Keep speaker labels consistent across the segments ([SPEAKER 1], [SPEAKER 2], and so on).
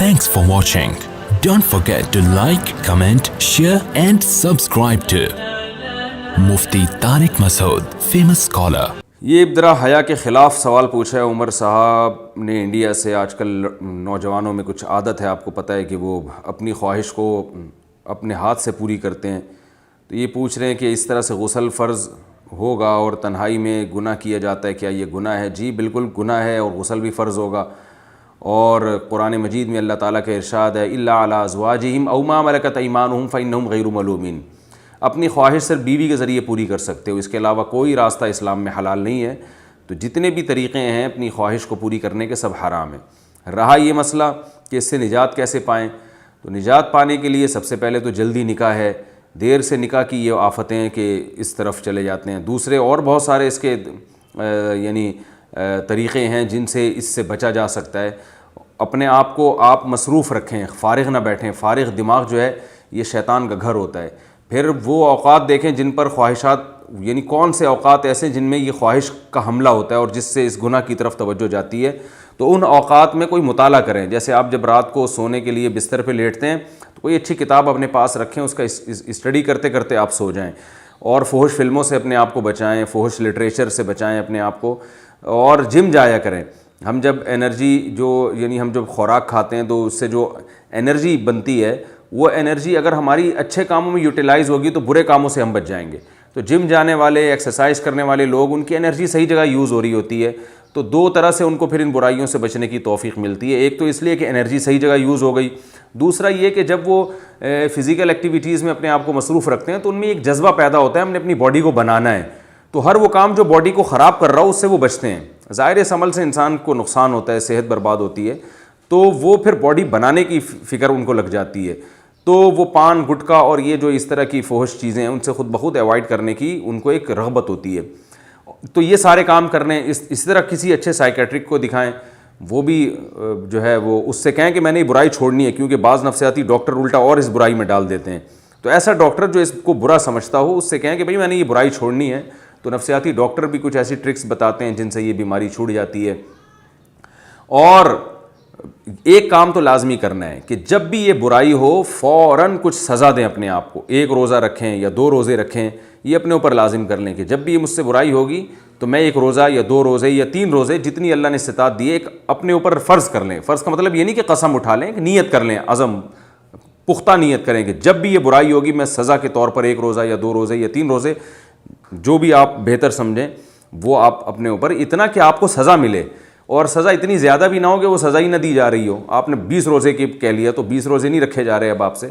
[SPEAKER 1] Thanks for watching. Don't forget to like, comment, share and subscribe to Mufti Tariq Masood, famous scholar.
[SPEAKER 2] یہ ذرا حیا کے خلاف سوال پوچھا ہے عمر صاحب نے انڈیا سے. آج کل نوجوانوں میں کچھ عادت ہے، آپ کو پتہ ہے کہ وہ اپنی خواہش کو اپنے ہاتھ سے پوری کرتے ہیں. تو یہ پوچھ رہے ہیں کہ اس طرح سے غسل فرض ہوگا اور تنہائی میں گناہ کیا جاتا ہے، کیا یہ گناہ ہے؟ جی بالکل گناہ ہے، اور غسل بھی فرض ہوگا. اور قرآن مجید میں اللہ تعالیٰ کا ارشاد ہے الا علی ازواجہم او ما ملکت ایمانہم فانہم غیر ملومین. اپنی خواہش صرف بیوی کے ذریعے پوری کر سکتے ہو، اس کے علاوہ کوئی راستہ اسلام میں حلال نہیں ہے. تو جتنے بھی طریقے ہیں اپنی خواہش کو پوری کرنے کے سب حرام ہیں. رہا یہ مسئلہ کہ اس سے نجات کیسے پائیں، تو نجات پانے کے لیے سب سے پہلے تو جلدی نکاح ہے. دیر سے نکاح کی یہ آفتیں کہ اس طرف چلے جاتے ہیں. دوسرے اور بہت سارے اس کے طریقے ہیں جن سے اس سے بچا جا سکتا ہے. اپنے آپ کو آپ مصروف رکھیں، فارغ نہ بیٹھیں. فارغ دماغ جو ہے یہ شیطان کا گھر ہوتا ہے. پھر وہ اوقات دیکھیں جن پر خواہشات، یعنی کون سے اوقات ایسے جن میں یہ خواہش کا حملہ ہوتا ہے اور جس سے اس گناہ کی طرف توجہ جاتی ہے. تو ان اوقات میں کوئی مطالعہ کریں. جیسے آپ جب رات کو سونے کے لیے بستر پہ لیٹتے ہیں تو کوئی اچھی کتاب اپنے پاس رکھیں، اس کا اسٹڈی کرتے کرتے آپ سو جائیں. اور فحش فلموں سے اپنے آپ کو بچائیں، فحش لٹریچر سے بچائیں اپنے آپ کو. اور جم جایا کریں. ہم جب انرجی ہم جب خوراک کھاتے ہیں تو اس سے جو انرجی بنتی ہے، وہ انرجی اگر ہماری اچھے کاموں میں یوٹیلائز ہوگی تو برے کاموں سے ہم بچ جائیں گے. تو جم جانے والے، ایکسرسائز کرنے والے لوگ، ان کی انرجی صحیح جگہ یوز ہو رہی ہوتی ہے. تو دو طرح سے ان کو پھر ان برائیوں سے بچنے کی توفیق ملتی ہے. ایک تو اس لیے کہ انرجی صحیح جگہ یوز ہو گئی. دوسرا یہ کہ جب وہ فزیکل ایکٹیویٹیز میں اپنے آپ کو مصروف رکھتے ہیں تو ان میں ایک جذبہ پیدا ہوتا ہے ہم نے اپنی باڈی کو بنانا ہے. تو ہر وہ کام جو باڈی کو خراب کر رہا ہو اس سے وہ بچتے ہیں. ظاہر اس عمل سے انسان کو نقصان ہوتا ہے، صحت برباد ہوتی ہے. تو وہ پھر باڈی بنانے کی فکر ان کو لگ جاتی ہے. تو وہ پان گٹکا اور یہ جو اس طرح کی فحش چیزیں ہیں ان سے خود بخود ایوائڈ کرنے کی ان کو ایک رغبت ہوتی ہے. تو یہ سارے کام کرنے. اس طرح کسی اچھے سائیکیٹرک کو دکھائیں، وہ بھی جو ہے وہ اس سے کہیں کہ میں نے یہ برائی چھوڑنی ہے، کیونکہ بعض نفسیاتی ڈاکٹر الٹا اور اس برائی میں ڈال دیتے ہیں. تو ایسا ڈاکٹر جو اس کو برا سمجھتا ہو اس سے کہیں کہ بھئی میں نے یہ برائی چھوڑنی ہے. تو نفسیاتی ڈاکٹر بھی کچھ ایسی ٹرکس بتاتے ہیں جن سے یہ بیماری چھوٹ جاتی ہے. اور ایک کام تو لازمی کرنا ہے کہ جب بھی یہ برائی ہو فوراً کچھ سزا دیں اپنے آپ کو. 1 روزہ رکھیں یا 2 روزے رکھیں، یہ اپنے اوپر لازم کر لیں کہ جب بھی یہ مجھ سے برائی ہوگی تو میں 1 روزہ یا 2 روزے یا 3 روزے جتنی اللہ نے استطاعت دی ہے ایک اپنے اوپر فرض کر لیں. فرض کا مطلب یہ نہیں کہ قسم اٹھا لیں، کہ نیت کر لیں، عزم پختہ نیت کریں کہ جب بھی یہ برائی ہوگی میں سزا کے طور پر 1 روزہ یا 2 روزے یا 3 روزے، جو بھی آپ بہتر سمجھیں وہ آپ اپنے اوپر، اتنا کہ آپ کو سزا ملے. اور سزا اتنی زیادہ بھی نہ ہو کہ وہ سزا ہی نہ دی جا رہی ہو. آپ نے 20 روزے کی کہہ لیا تو 20 روزے نہیں رکھے جا رہے اب آپ سے.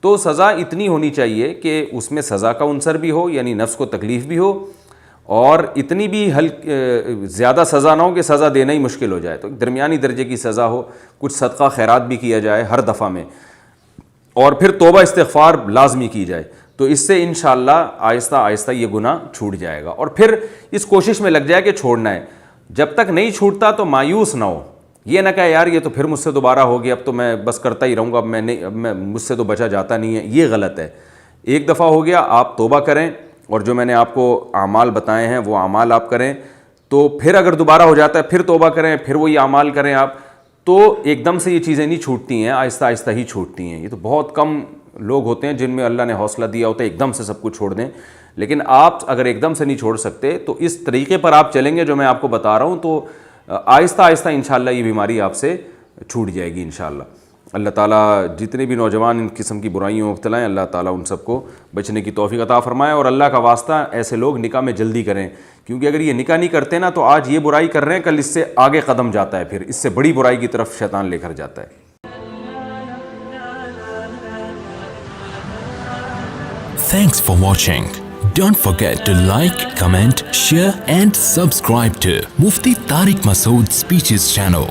[SPEAKER 2] تو سزا اتنی ہونی چاہیے کہ اس میں سزا کا عنصر بھی ہو، یعنی نفس کو تکلیف بھی ہو، اور اتنی بھی زیادہ سزا نہ ہو کہ سزا دینا ہی مشکل ہو جائے. تو درمیانی درجے کی سزا ہو. کچھ صدقہ خیرات بھی کیا جائے ہر دفعہ میں، اور پھر توبہ استغفار لازمی کی جائے. تو اس سے انشاءاللہ آہستہ آہستہ یہ گناہ چھوٹ جائے گا. اور پھر اس کوشش میں لگ جائے کہ چھوڑنا ہے. جب تک نہیں چھوٹتا تو مایوس نہ ہو. یہ نہ کہے یار یہ تو پھر مجھ سے دوبارہ ہو گیا، اب تو میں بس کرتا ہی رہوں گا، اب میں مجھ سے تو بچا جاتا نہیں ہے. یہ غلط ہے. ایک دفعہ ہو گیا، آپ توبہ کریں، اور جو میں نے آپ کو اعمال بتائے ہیں وہ اعمال آپ کریں. تو پھر اگر دوبارہ ہو جاتا ہے پھر توبہ کریں، پھر وہی اعمال کریں آپ. تو ایک دم سے یہ چیزیں نہیں چھوٹتی ہیں، آہستہ آہستہ ہی چھوٹتی ہیں. یہ تو بہت کم لوگ ہوتے ہیں جن میں اللہ نے حوصلہ دیا ہوتا ہے ایک دم سے سب کچھ چھوڑ دیں. لیکن آپ اگر ایک دم سے نہیں چھوڑ سکتے تو اس طریقے پر آپ چلیں گے جو میں آپ کو بتا رہا ہوں، تو آہستہ آہستہ انشاءاللہ یہ بیماری آپ سے چھوٹ جائے گی انشاءاللہ. اللہ تعالیٰ جتنے بھی نوجوان ان قسم کی برائیوں میں مبتلا ہیں اللہ تعالیٰ ان سب کو بچنے کی توفیق عطا فرمائے. اور اللہ کا واسطہ ایسے لوگ نکاح میں جلدی کریں، کیونکہ اگر یہ نکاح نہیں کرتے نا تو آج یہ برائی کر رہے ہیں، کل اس سے آگے قدم جاتا ہے، پھر اس سے بڑی برائی کی طرف شیطان لے کر جاتا ہے.
[SPEAKER 1] Thanks for watching. Don't forget to like, comment, share and subscribe to Mufti Tariq Masood Speeches channel.